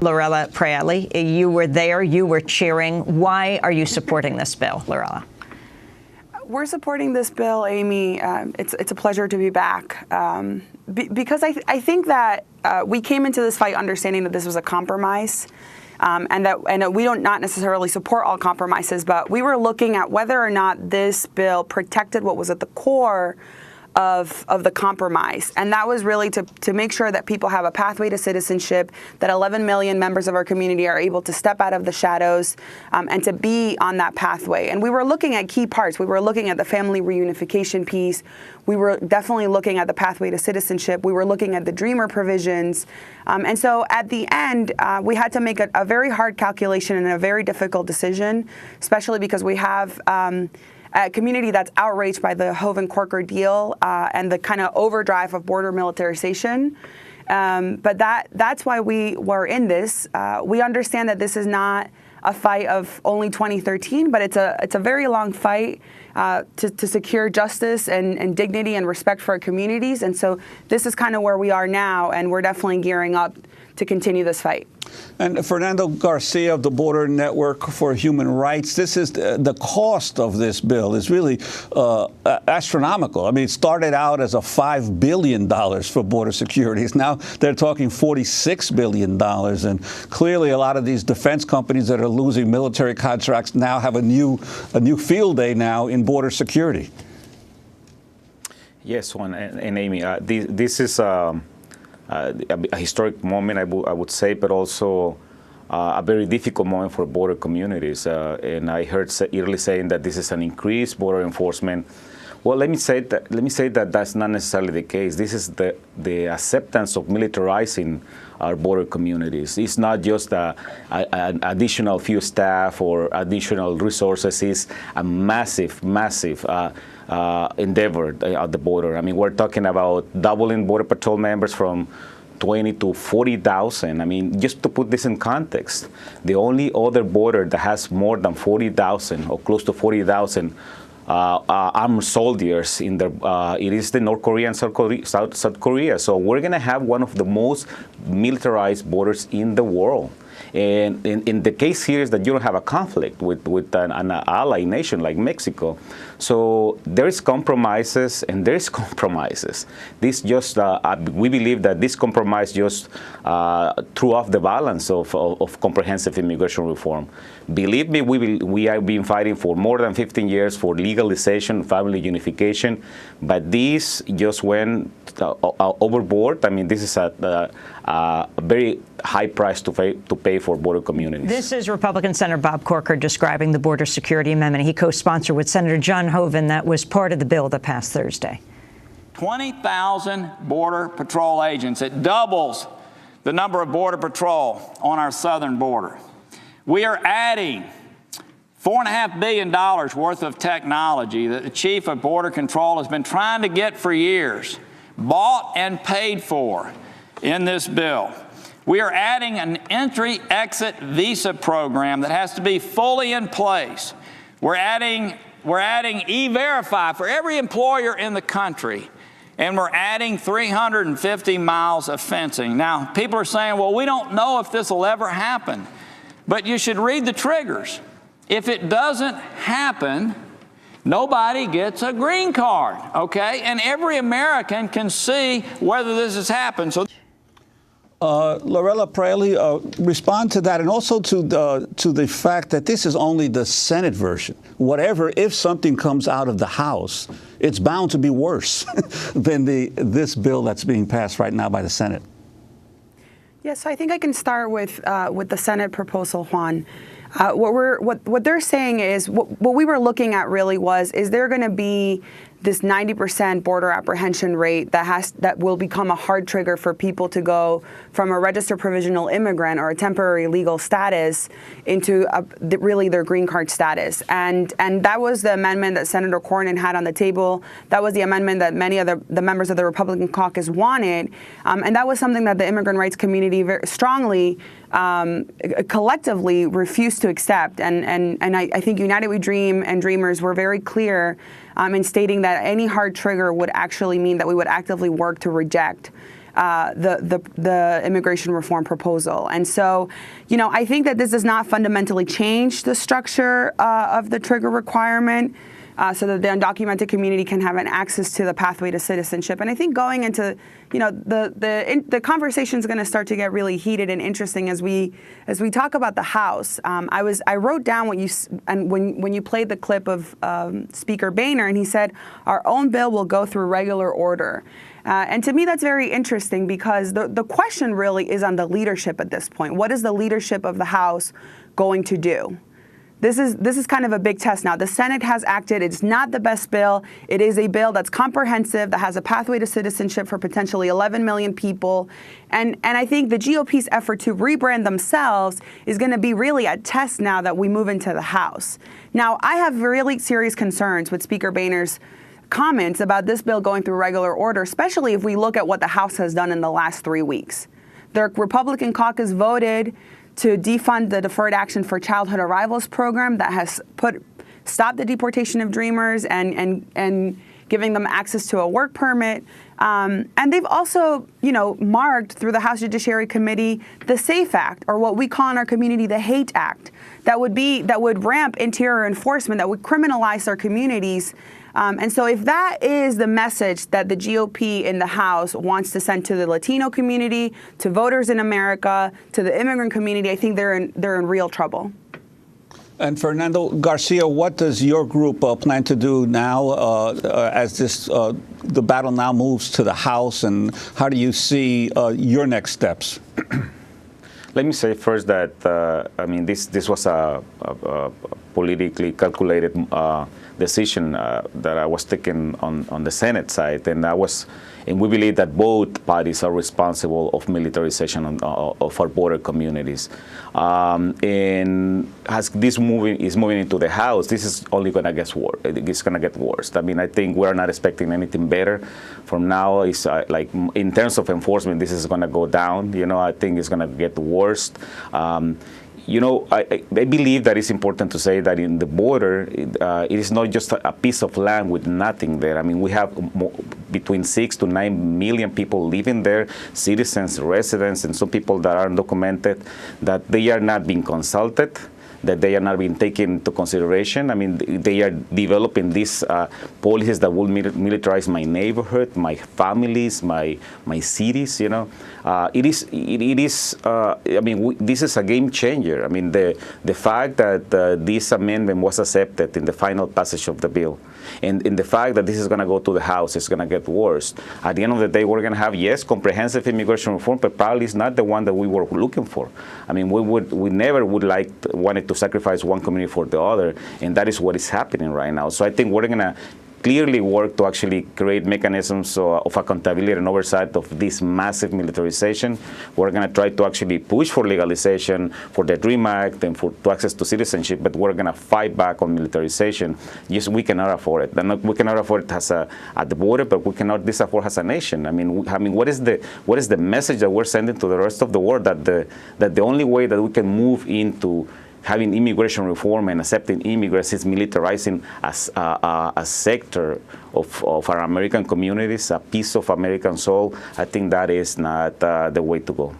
Lorella Praeli, you were there, you were cheering. Why are you supporting this bill, Lorella? We're supporting this bill, Amy. It's a pleasure to be back because I think that we came into this fight understanding that this was a compromise. And that we don't not necessarily support all compromises, but we were looking at whether or not this bill protected what was at the core of the compromise. And that was really to make sure that people have a pathway to citizenship, that 11 million members of our community are able to step out of the shadows and to be on that pathway. And we were looking at key parts. We were looking at the family reunification piece. We were definitely looking at the pathway to citizenship. We were looking at the Dreamer provisions. And so at the end, we had to make a very hard calculation and a very difficult decision, especially because we have a community that's outraged by the Hoeven-Corker deal and the kind of overdrive of border militarization. But that's why we were in this. We understand that this is not a fight of only 2013, but it's a very long fight to secure justice and dignity and respect for our communities. And so this is kind of where we are now, and we're definitely gearing up to continue this fight. And Fernando Garcia of the Border Network for Human Rights, this is the cost of this bill is really astronomical. I mean, it started out as a $5 billion for border security. Now they're talking $46 billion. And clearly a lot of these defense companies that are losing military contracts now have a new field day now in border security. Yes, Juan and Amy, this is a historic moment, I would say, but also a very difficult moment for border communities. And I heard Early saying that this is an increased border enforcement. Well, let me say that that's not necessarily the case. This is the acceptance of militarizing our border communities. It's not just an additional few staff or additional resources. It's a massive endeavor at the border. I mean, we're talking about doubling Border Patrol members from 20 to 40,000. I mean, just to put this in context, the only other border that has more than 40,000 or close to 40,000 armed soldiers in there, it is the North Korea and South Korea. So we're going to have one of the most militarized borders in the world. And in the case here is that you don't have a conflict with an ally nation like Mexico. So there is compromises and there is compromises. This just, we believe that this compromise just threw off the balance of comprehensive immigration reform. Believe me, we have been fighting for more than 15 years for legalization, family unification, but this just went overboard. I mean, this is a very high price to pay for border communities. This is Republican Senator Bob Corker describing the border security amendment he co-sponsored with Senator John Hoeven that was part of the bill that passed Thursday. 20,000 Border Patrol agents. It doubles the number of Border Patrol on our southern border. We are adding $4.5 billion worth of technology that the Chief of Border Control has been trying to get for years, bought and paid for in this bill. We are adding an entry-exit visa program that has to be fully in place. We're adding E-Verify for every employer in the country, and we're adding 350 miles of fencing. Now, people are saying, well, we don't know if this will ever happen, but you should read the triggers. If it doesn't happen, nobody gets a green card, okay? And every American can see whether this has happened. So, Lorella Praeli, respond to that, and also to the fact that this is only the Senate version. Whatever, if something comes out of the House, it's bound to be worse than this bill that's being passed right now by the Senate. Yes, I think I can start with the Senate proposal, Juan. What they're saying is what we were looking at really was, is there going to be this 90% border apprehension rate that will become a hard trigger for people to go from a registered provisional immigrant or a temporary legal status into really their green card status. And that was the amendment that Senator Cornyn had on the table. That was the amendment that many of the members of the Republican caucus wanted. And that was something that the immigrant rights community very strongly collectively refused to accept. And I think United We Dream and Dreamers were very clear in stating that any hard trigger would actually mean that we would actively work to reject the immigration reform proposal. And so, I think that this does not fundamentally change the structure of the trigger requirement so that the undocumented community can have an access to the pathway to citizenship. And I think going into, the conversation is going to start to get really heated and interesting as we talk about the House. I wrote down what when you played the clip of Speaker Boehner, and he said, our own bill will go through regular order. And to me, that's very interesting because the question really is on the leadership at this point. What is the leadership of the House going to do? This is kind of a big test now. The Senate has acted. It's not the best bill. It is a bill that's comprehensive, that has a pathway to citizenship for potentially 11 million people. And I think the GOP's effort to rebrand themselves is going to be really a test now that we move into the House. Now, I have really serious concerns with Speaker Boehner's comments about this bill going through regular order, especially if we look at what the House has done in the last 3 weeks. The Republican caucus voted to defund the Deferred Action for Childhood Arrivals program that has stopped the deportation of Dreamers and giving them access to a work permit. And they've also, marked through the House Judiciary Committee the SAFE Act, or what we call in our community the HATE Act, that would ramp interior enforcement, that would criminalize our communities. And so if that is the message that the GOP in the House wants to send to the Latino community, to voters in America, to the immigrant community, I think they're in real trouble. And Fernando Garcia, what does your group plan to do now as the battle now moves to the House, and how do you see your next steps? Let me say first that this was a politically calculated decision that I was taking on the Senate side, and we believe that both parties are responsible of militarization of our border communities. And as this is moving into the House, this is only going to get worse. It's going to get worse. I think we're not expecting anything better. From now, it's like in terms of enforcement, this is going to go down. I think it's going to get worse. I believe that it's important to say that in the border, it is not just a piece of land with nothing there. We have between 6 to 9 million people living there, citizens, residents, and some people that are undocumented, that they are not being consulted, that they are not being taken into consideration. They are developing these policies that will militarize my neighborhood, my families, my cities. This is a game changer. The fact that this amendment was accepted in the final passage of the bill, and the fact that this is going to go to the House is going to get worse. At the end of the day, we're going to have, yes, comprehensive immigration reform, but probably it's not the one that we were looking for. We never would wanted to sacrifice one community for the other, and that is what is happening right now. So I think we're going to clearly work to actually create mechanisms of accountability and oversight of this massive militarization. We're going to try to actually push for legalization, for the DREAM Act, and to access to citizenship, but we're going to fight back on militarization. Yes, we cannot afford it. And we cannot afford it at the border, but we cannot afford as a nation. What is the message that we're sending to the rest of the world that the only way that we can move into having immigration reform and accepting immigrants is militarizing a sector of our American communities, a piece of American soul? I think that is not the way to go.